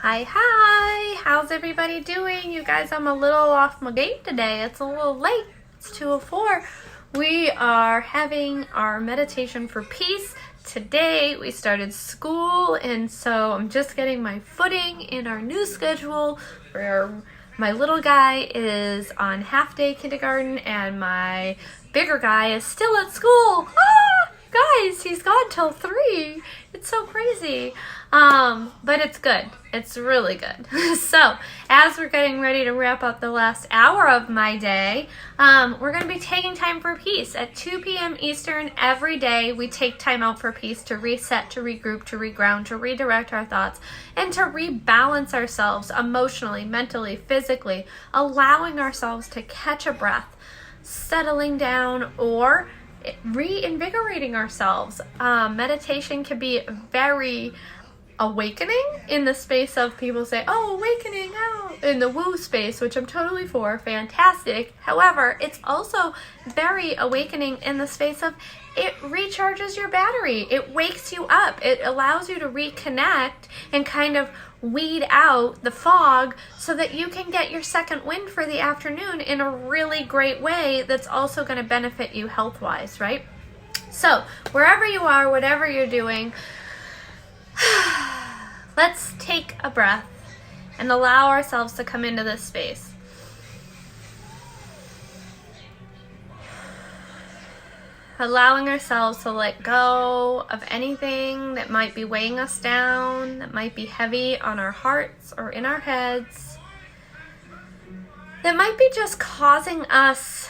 Hi, how's everybody doing? You guys, I'm a little off my game today. It's a little late. It's 2:04. We are having our meditation for peace. Today we started school, and so I'm just getting my footing in our new schedule where my little guy is on half-day kindergarten and my bigger guy is still at school. Guys, he's gone till 3. It's so crazy. But it's good. It's really good. So, as we're getting ready to wrap up the last hour of my day, we're going to be taking time for peace. At 2 p.m. Eastern every day, we take time out for peace to reset, to regroup, to reground, to redirect our thoughts, and to rebalance ourselves emotionally, mentally, physically, allowing ourselves to catch a breath, settling down, or reinvigorating ourselves. Meditation can be very awakening in the space of people say, oh, awakening, oh, in the woo space, which I'm totally for, fantastic. However, it's also very awakening in the space of it recharges your battery. It wakes you up. It allows you to reconnect and kind of weed out the fog so that you can get your second wind for the afternoon in a really great way that's also going to benefit you health-wise, right? So, wherever you are, whatever you're doing, let's take a breath and allow ourselves to come into this space. Allowing ourselves to let go of anything that might be weighing us down, that might be heavy on our hearts or in our heads, that might be just causing us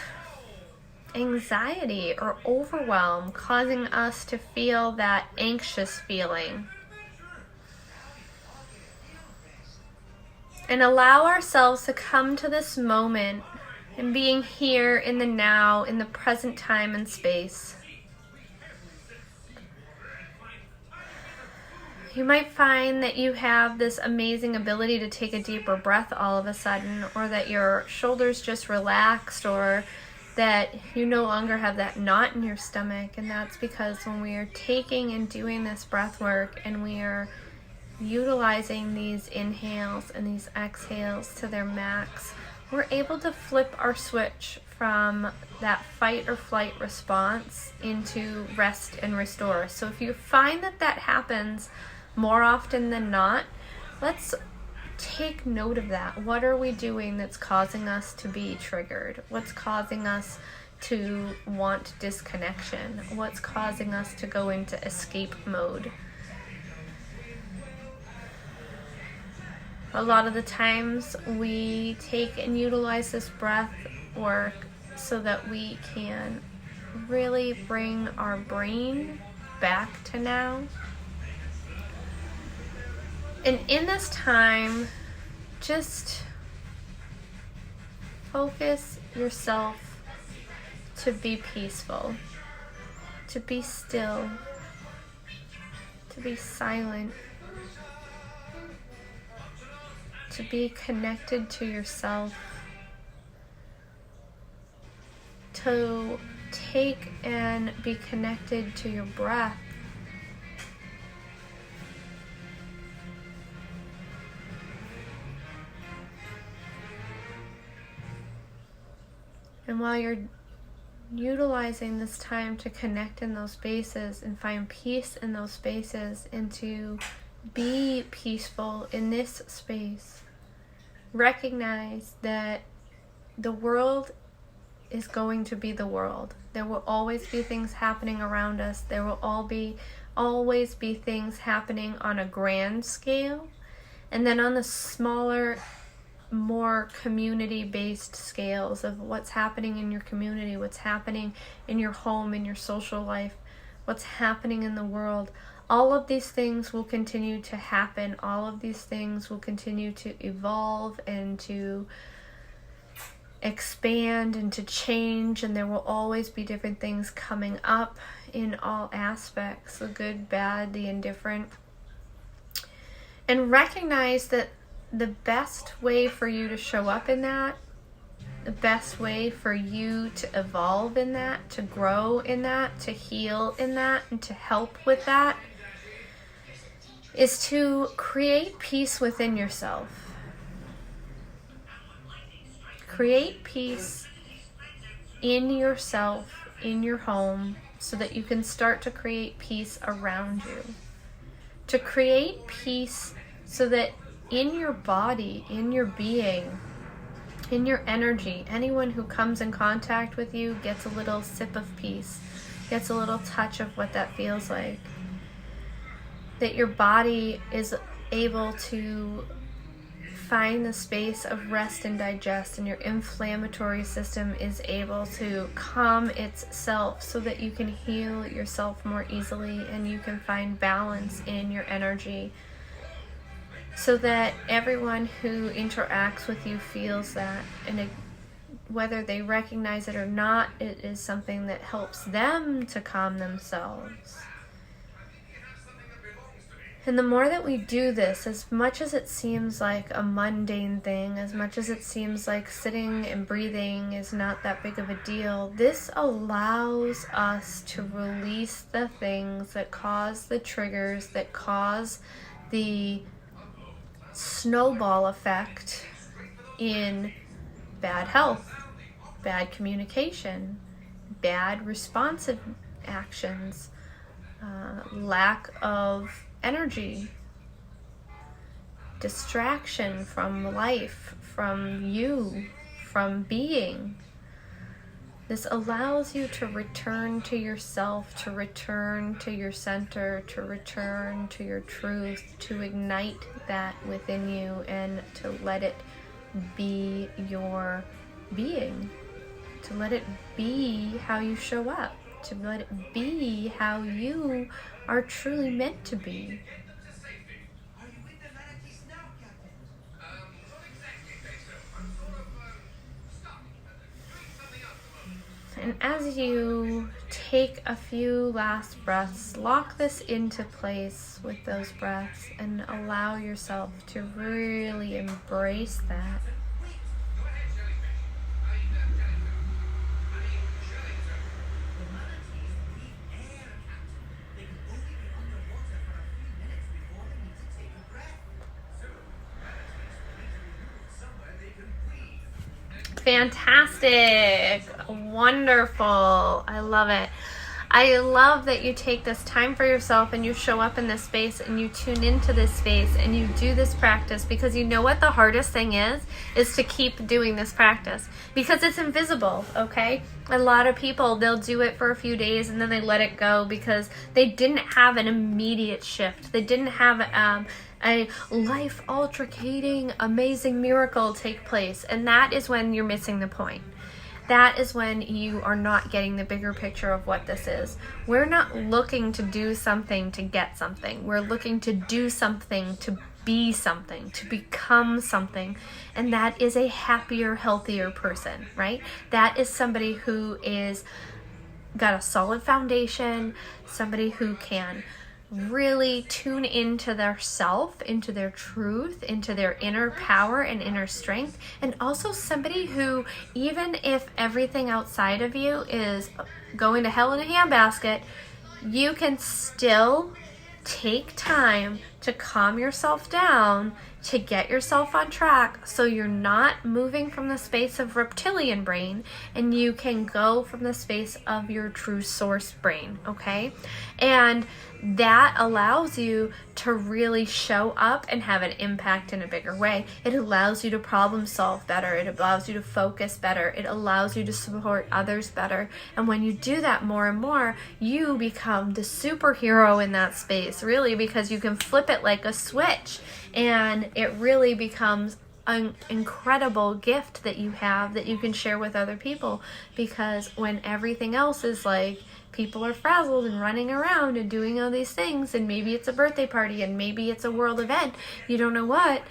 anxiety or overwhelm, causing us to feel that anxious feeling. And allow ourselves to come to this moment and being here in the now, in the present time and space. You might find that you have this amazing ability to take a deeper breath all of a sudden, or that your shoulders just relaxed, or that you no longer have that knot in your stomach. And that's because when we are taking and doing this breath work and we are utilizing these inhales and these exhales to their max, we're able to flip our switch from that fight or flight response into rest and restore. So if you find that that happens more often than not, let's take note of that. What are we doing that's causing us to be triggered? What's causing us to want disconnection? What's causing us to go into escape mode? A lot of the times we take and utilize this breath work so that we can really bring our brain back to now. And in this time, just focus yourself to be peaceful, to be still, to be silent, to be connected to yourself, to take and be connected to your breath. And while you're utilizing this time to connect in those spaces and find peace in those spaces and to be peaceful in this space, recognize that the world is going to be the world. There will always be things happening around us. There will always be things happening on a grand scale, and then on the smaller, more community-based scales of what's happening in your community, what's happening in your home, in your social life, what's happening in the world. All of these things will continue to happen. All of these things will continue to evolve and to expand and to change, and there will always be different things coming up in all aspects, the good, bad, the indifferent. And recognize that the best way for you to show up in that, the best way for you to evolve in that, to grow in that, to heal in that, and to help with that is to create peace within yourself. Create peace in yourself, in your home, so that you can start to create peace around you. To create peace so that in your body, in your being, in your energy, anyone who comes in contact with you gets a little sip of peace, gets a little touch of what that feels like. That your body is able to find the space of rest and digest, and your inflammatory system is able to calm itself so that you can heal yourself more easily and you can find balance in your energy, so that everyone who interacts with you feels that, and whether they recognize it or not, it is something that helps them to calm themselves. And the more that we do this, as much as it seems like a mundane thing, as much as it seems like sitting and breathing is not that big of a deal, this allows us to release the things that cause the triggers, that cause the snowball effect in bad health, bad communication, bad responsive actions, lack of energy, distraction from life, from you, from being. This allows you to return to yourself, to return to your center, to return to your truth, to ignite that within you and to let it be your being, to let it be how you show up, to let it be how you are truly meant to be. And as you take a few last breaths, lock this into place with those breaths and allow yourself to really embrace that. Fantastic. Wonderful. I love it. I love that you take this time for yourself and you show up in this space and you tune into this space and you do this practice, because you know what the hardest thing is to keep doing this practice, because it's invisible, okay? A lot of people, they'll do it for a few days and then they let it go because they didn't have an immediate shift. They didn't have a life-altering, amazing miracle take place, and that is when you're missing the point. That is when you are not getting the bigger picture of what this is. We're not looking to do something to get something. We're looking to do something to be something, to become something, and that is a happier, healthier person, right? That is somebody who is got a solid foundation, somebody who can really tune into their self, into their truth, into their inner power and inner strength, and also somebody who, even if everything outside of you is going to hell in a handbasket, you can still take time to calm yourself down, to get yourself on track so you're not moving from the space of reptilian brain and you can go from the space of your true source brain, okay? And that allows you to really show up and have an impact in a bigger way. It allows you to problem solve better. It allows you to focus better. It allows you to support others better. And when you do that more and more, you become the superhero in that space, really, because you can flip it like a switch. And it really becomes an incredible gift that you have that you can share with other people, because when everything else is like, people are frazzled and running around and doing all these things, and maybe it's a birthday party and maybe it's a world event, you don't know what,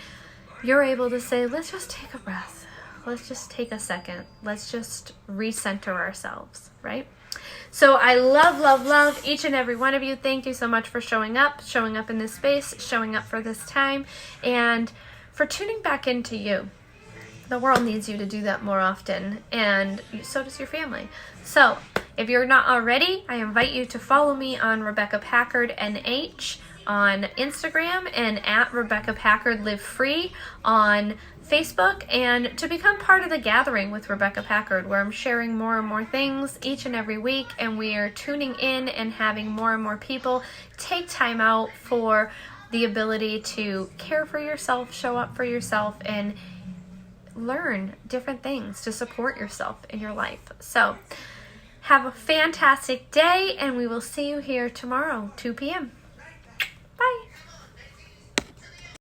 you're able to say, let's just take a breath. Let's just take a second. Let's just recenter ourselves, right? So I love, love, love each and every one of you. Thank you so much for showing up in this space, showing up for this time, and for tuning back into you. The world needs you to do that more often, and so does your family. So if you're not already, I invite you to follow me on Rebecca Packard NH on Instagram and at Rebecca Packard Live Free on Facebook, and to become part of the gathering with Rebecca Packard, where I'm sharing more and more things each and every week, and we are tuning in and having more and more people take time out for the ability to care for yourself, show up for yourself, and learn different things to support yourself in your life. So have a fantastic day, and we will see you here tomorrow, 2 p.m.